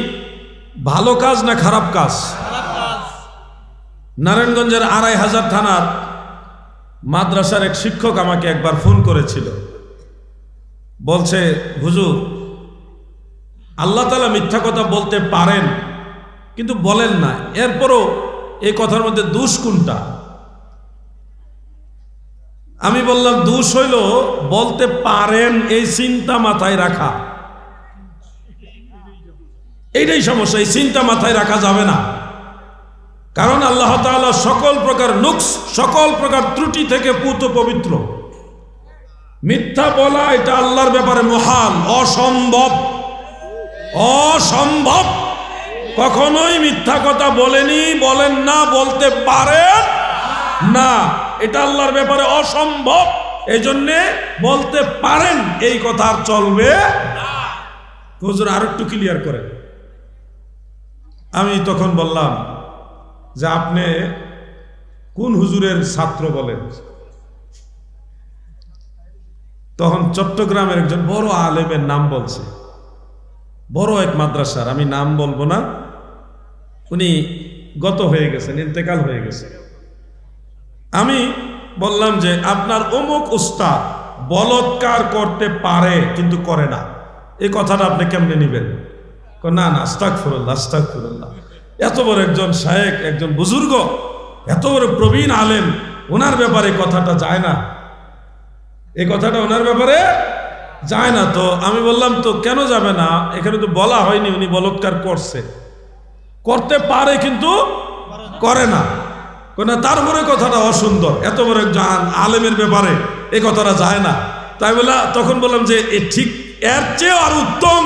ভালো কাজ না খারাপ কাজ? নারায়ণগঞ্জের ২৫০০ থানার মাদ্রাসার এক শিক্ষক আমাকে একবার ফোন করেছিল, বলছে হুজুর, আল্লাহ তাআলা মিথ্যা কথা বলতে পারেন কিন্তু বলেন না, এরপরও এই কথার মধ্যে দোষ কোনটা? আমি বললাম দোষ হইল বলতে পারেন এই চিন্তা মাথায় রাখা। এইটাই সমস্যা, এই চিন্তা মাথায় রাখা যাবে না। কারণ আল্লাহ তাআলা সকল প্রকার নুকস, সকল প্রকার ত্রুটি থেকে পুত পবিত্র। মিথ্যা বলা এটা আল্লাহর ব্যাপারে মহাল, অসম্ভব, অসম্ভব। কখনোই মিথ্যা কথা বলেনি, বলেন না, বলতে পারেন না, এটা আল্লাহর ব্যাপারে অসম্ভব। এই জন্যে বলতে পারেন এই কথা আর চলবে না। হুজুর আর একটু ক্লিয়ার করেন। আমি তখন বললাম যে আপনি কোন হুজুরের ছাত্র বলেন? তখন চট্টগ্রামের একজন বড় আলেমের নাম বলছে, বড় এক মাদ্রাসার, আমি নাম বলবো না, উনি গত হয়ে গেছেন, ইন্তেকাল হয়ে গেছে। আমি বললাম যে আপনার অমুক উস্তাদ বলৎকার করতে পারে কিন্তু করে না, এই কথাটা আপনি কেমনে নিবেন? না না, আস্তাগফিরুল্লাহ, আস্তাগফিরুল্লাহ। এত বড় একজন শায়েখ, একজন বুজুর্গ, এত বড় প্রবীণ আলেম, ওনার ব্যাপারে কথাটা যায় না, এই কথাটা ওনার ব্যাপারে যায় না। তো আমি বললাম তো কেন যাবে না, এখানে তো বলা হয়নি উনি বলৎকার করছে, করতে পারে কিন্তু করে না, তারপরে কথাটা অসুন্দর, এত বড় একজন আলেমের ব্যাপারে এই কথাটা যায় না। তাই বলে তখন বললাম যে ঠিক এর চেয়ে আর উত্তম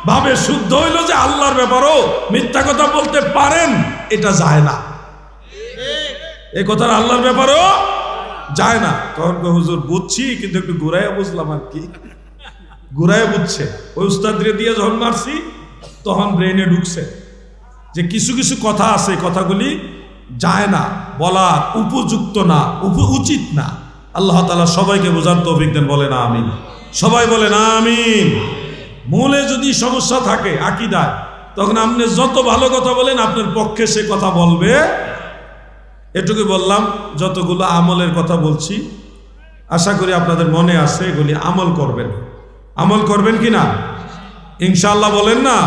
ভাবে শুদ্ধ হইল যে আল্লাহর ব্যাপারও মিথ্যা কথা বলতে পারেন, এটা যায় না, এই কথাটা আল্লাহর ব্যাপারও যায় না। তখন হুজুর বুঝছি, কিন্তু একটু ঘুরাইয়া বুঝলাম আর কি, ঘুরাইয়া বুঝছে। ওই উস্তাদরে দিয়ে যখন মারছি তখন ব্রেনে ঢুকছে যে কিছু কিছু কথা আছে, কথাগুলি যায় না, বলা উপযুক্ত না, উচিত না। আল্লাহ তাআলা সবাইকে বোঝার তৌফিক দেন, বলেন আমিন। সবাই বলেন আমিন। মূলে যদি সমস্যা থাকে আকীদায়, তখন আপনি যত ভালো কথা বলেন আপনার পক্ষে সে কথা বলবে। এটুকু বললাম। যতগুলো আমলের কথা বলছি আশা করি আপনাদের মনে আছে, এগুলি আমল করবেন। আমল করবেন কিনা ইনশাআল্লাহ বলেন না।